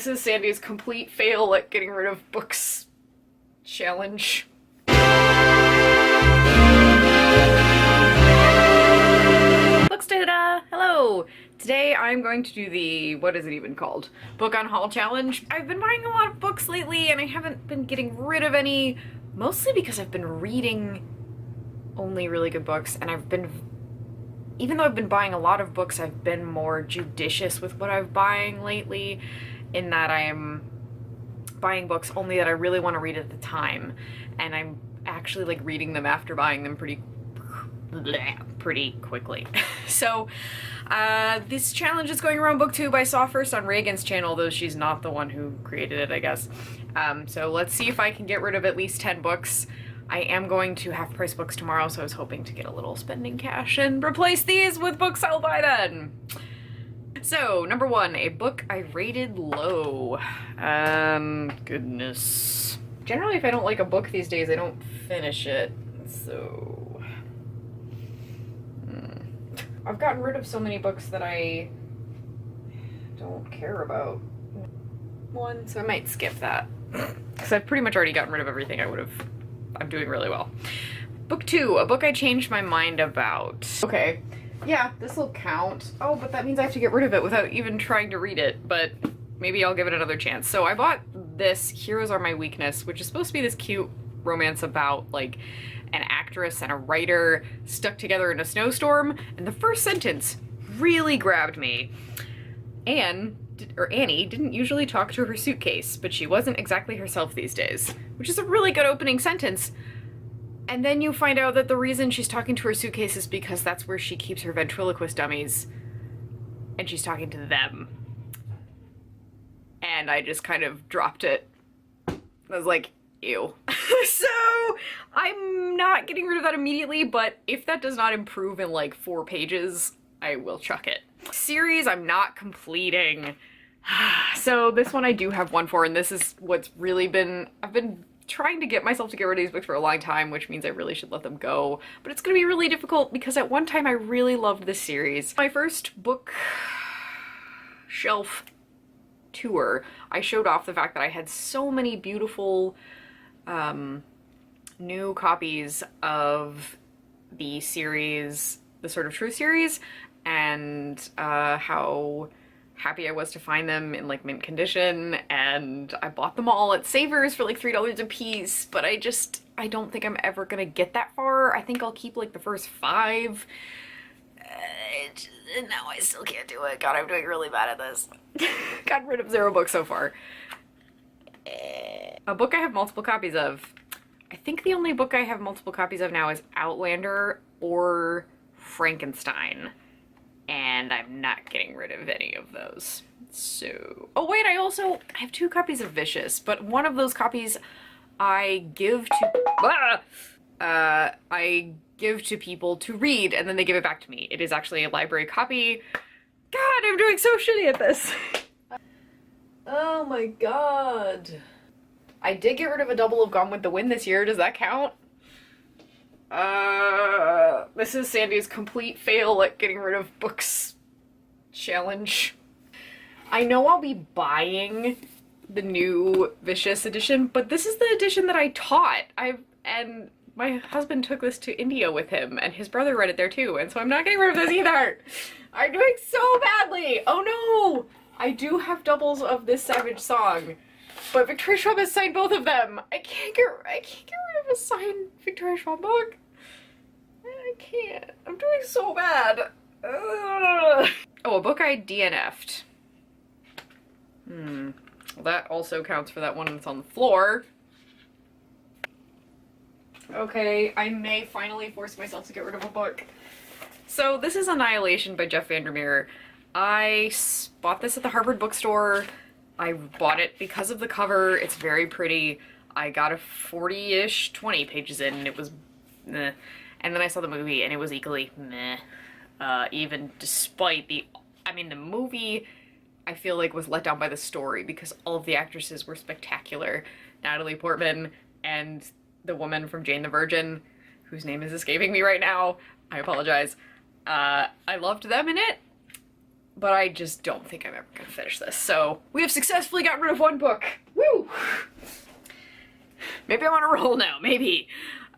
This is Sandy's complete fail at getting rid of books challenge. Books data! Hello! Today I'm going to do the, what is it even called? Book Unhaul challenge. I've been buying a lot of books lately and I haven't been getting rid of any, mostly because I've been reading only really good books, and even though I've been buying a lot of books, I've been more judicious with what I'm buying lately, in that I am buying books only that I really want to read at the time, and I'm actually like reading them after buying them pretty quickly. So this challenge is going around booktube. I saw first on Reagan's channel, though she's not the one who created it, I guess. So let's see if I can get rid of at least 10 books. I am going to Half Price Books tomorrow, so I was hoping to get a little spending cash and replace these with books I'll buy then. So, number 1, a book I rated low. Goodness. Generally, if I don't like a book these days, I don't finish it, so... I've gotten rid of so many books that I don't care about. So I might skip that. Because I've pretty much already gotten rid of everything I'm doing really well. Book 2, a book I changed my mind about. Okay, yeah, this will count. Oh, but that means I have to get rid of it without even trying to read it, but maybe I'll give it another chance. So I bought this Heroes Are My Weakness, which is supposed to be this cute romance about, like, an actress and a writer stuck together in a snowstorm, and the first sentence really grabbed me. Annie didn't usually talk to her suitcase, but she wasn't exactly herself these days, which is a really good opening sentence. And then you find out that the reason she's talking to her suitcase is because that's where she keeps her ventriloquist dummies, and she's talking to them. And I just kind of dropped it. I was like, ew. So I'm not getting rid of that immediately, but if that does not improve in like 4 pages, I will chuck it. Series I'm not completing. So this one I do have one for, and this is what's really I've been trying to get myself to get rid of these books for a long time, which means I really should let them go. But it's gonna be really difficult because at one time I really loved this series. My first book shelf tour, I showed off the fact that I had so many beautiful new copies of the series, the Sword of Truth series, and how happy I was to find them in like mint condition, and I bought them all at Savers for like $3 a piece, but I don't think I'm ever gonna get that far. I think I'll keep like the first 5. And now I still can't do it. God, I'm doing really bad at this. Got rid of 0 books so far. A book I have multiple copies of. I think the only book I have multiple copies of now is Outlander or Frankenstein. And I'm not getting rid of any of those. So... Oh wait, I have 2 copies of Vicious, but one of those copies I give to... I give to people to read, and then they give it back to me. It is actually a library copy. God, I'm doing so shitty at this. Oh my god. I did get rid of a double of Gone with the Wind this year. Does that count? This is Sandy's complete fail at getting rid of books challenge. I know I'll be buying the new Vicious edition, but this is the edition that I taught. And my husband took this to India with him, and his brother read it there too, and so I'm not getting rid of this either. I'm doing so badly. Oh no! I do have doubles of this Savage Song, but Victoria Schwab has signed both of them. I can't get rid of a signed Victoria Schwab book. I can't. I'm doing so bad. Ugh. Oh, a book I DNF'd. Well, that also counts for that one that's on the floor. Okay, I may finally force myself to get rid of a book. So this is Annihilation by Jeff Vandermeer. I bought this at the Harvard bookstore. I bought it because of the cover. It's very pretty. I got a 40-ish, 20 pages in, and it was meh. And then I saw the movie, and it was equally meh. Even despite the movie, I feel like was let down by the story because all of the actresses were spectacular. Natalie Portman and the woman from Jane the Virgin, whose name is escaping me right now. I apologize. I loved them in it. but I just don't think I'm ever gonna finish this. So we have successfully got rid of one book. Woo! Maybe I'm on a roll now, maybe.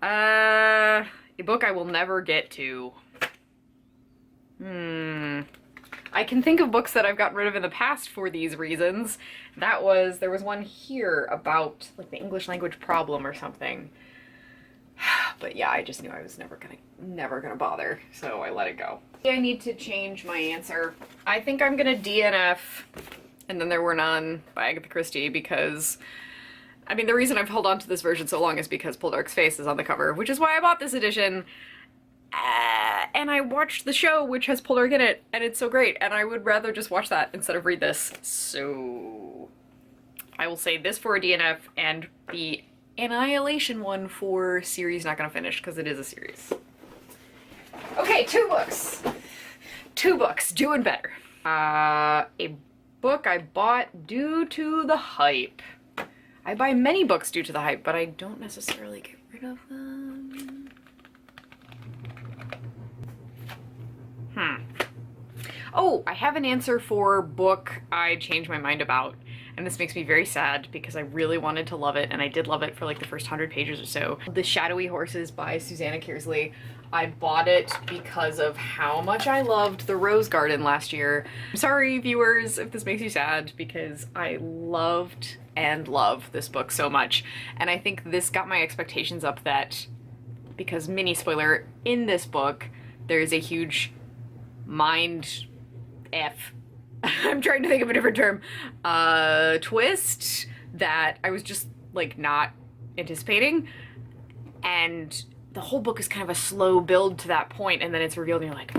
A book I will never get to. I can think of books that I've gotten rid of in the past for these reasons. There was one here about like the English language problem or something. But yeah, I just knew I was never gonna bother, so I let it go. I need to change my answer. I think I'm gonna DNF And Then There Were None by Agatha Christie, because I mean, the reason I've held on to this version so long is because Poldark's face is on the cover, which is why I bought this edition. And I watched the show, which has Poldark in it, and it's so great, and I would rather just watch that instead of read this. So I will say this for a DNF, and the Annihilation one for series not gonna finish, because it is a series. Okay, 2 books. 2 books, doing better. A book I bought due to the hype. I buy many books due to the hype, but I don't necessarily get rid of them. Oh, I have an answer for book I changed my mind about, and this makes me very sad because I really wanted to love it, and I did love it for like the first 100 pages or so. The Shadowy Horses by Susanna Kearsley. I bought it because of how much I loved The Rose Garden last year. I'm sorry, viewers, if this makes you sad, because I loved and love this book so much, and I think this got my expectations up that, because mini spoiler, in this book there's a huge mind I'm trying to think of a different term, twist that I was just like not anticipating, and the whole book is kind of a slow build to that point, and then it's revealed and you're like,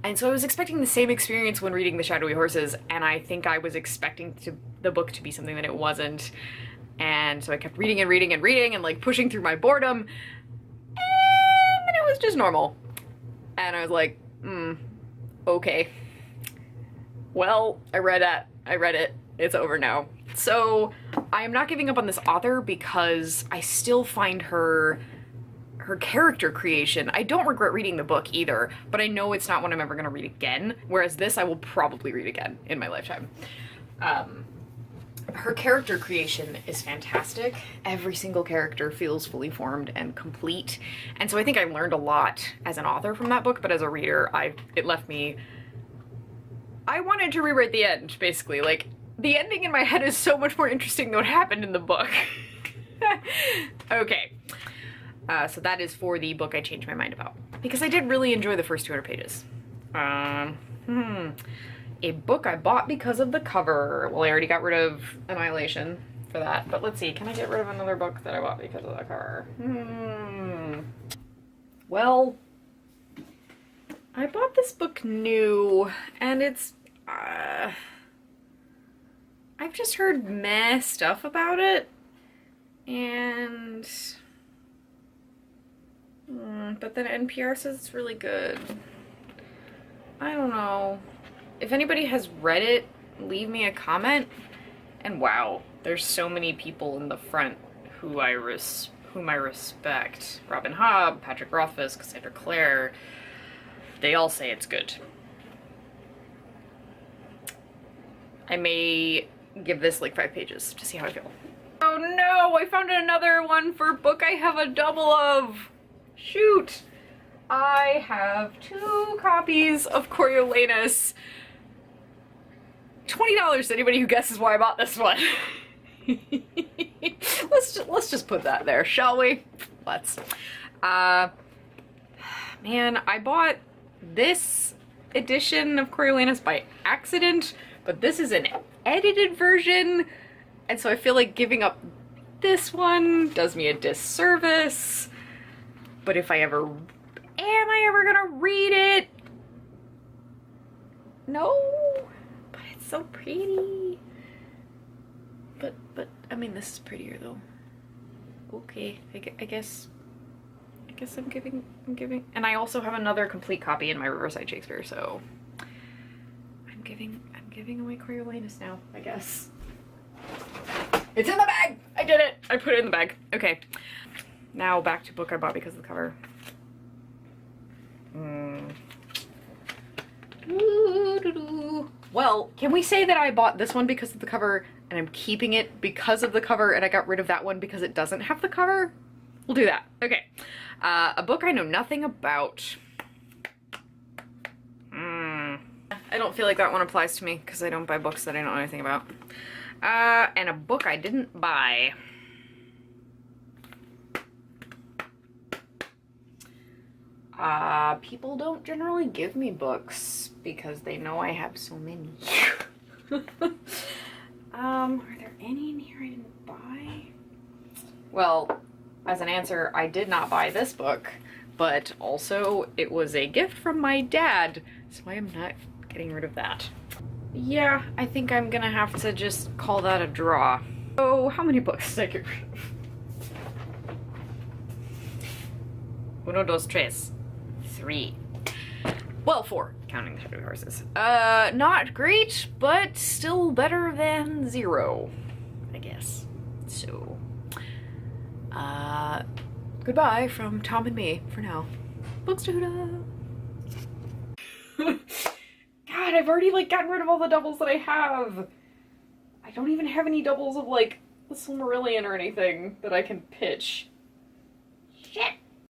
and so I was expecting the same experience when reading The Shadowy Horses, and I think I was expecting the book to be something that it wasn't, and so I kept reading and reading and reading and like pushing through my boredom, and then it was just normal, and I was like, okay. Well, I read it, it's over now. So I am not giving up on this author because I still find her character creation. I don't regret reading the book either, but I know it's not one I'm ever gonna read again, whereas this I will probably read again in my lifetime. Her character creation is fantastic. Every single character feels fully formed and complete, and so I think I learned a lot as an author from that book, but as a reader, it left me... I wanted to rewrite the end, basically. Like, the ending in my head is so much more interesting than what happened in the book. Okay. So that is for the book I changed my mind about. Because I did really enjoy the first 200 pages. A book I bought because of the cover. Well, I already got rid of Annihilation for that. But let's see, can I get rid of another book that I bought because of the cover? Well, I bought this book new, and it's... I've just heard meh stuff about it, and... but then NPR says it's really good. I don't know. If anybody has read it, leave me a comment. And wow, there's so many people in the front whom I respect. Robin Hobb, Patrick Rothfuss, Cassandra Clare. They all say it's good. I may give this like 5 pages to see how I feel. Oh no, I found another one for book I have a double of. Shoot. I have 2 copies of Coriolanus. $20 to anybody who guesses why I bought this one. Let's just put that there, shall we? Let's. Man, I bought this edition of Coriolanus by accident, but this is an edited version, and so I feel like giving up this one does me a disservice. But if am I ever gonna read it? No, but it's so pretty. But I mean, this is prettier though. Okay, I guess I'm giving, and I also have another complete copy in my Riverside Shakespeare, so I'm giving away Coriolanus now, I guess. It's in the bag! I did it! I put it in the bag. Okay. Now back to book I bought because of the cover. Well, can we say that I bought this one because of the cover and I'm keeping it because of the cover and I got rid of that one because it doesn't have the cover? We'll do that. Okay. A book I know nothing about. I don't feel like that one applies to me because I don't buy books that I don't know anything about. And a book I didn't buy. People don't generally give me books because they know I have so many. Are there any in here I didn't buy? Well, as an answer, I did not buy this book, but also it was a gift from my dad, so I am not getting rid of that. Yeah, I think I'm gonna have to just call that a draw. Oh, how many books did I get rid of? Uno, dos, tres. 3. Well, 4, counting the heavy horses. Not great, but still better than 0, I guess. So, goodbye from Tom and me for now. Bookstahuda! God, I've already, like, gotten rid of all the doubles that I have. I don't even have any doubles of, like, the Silmarillion or anything that I can pitch.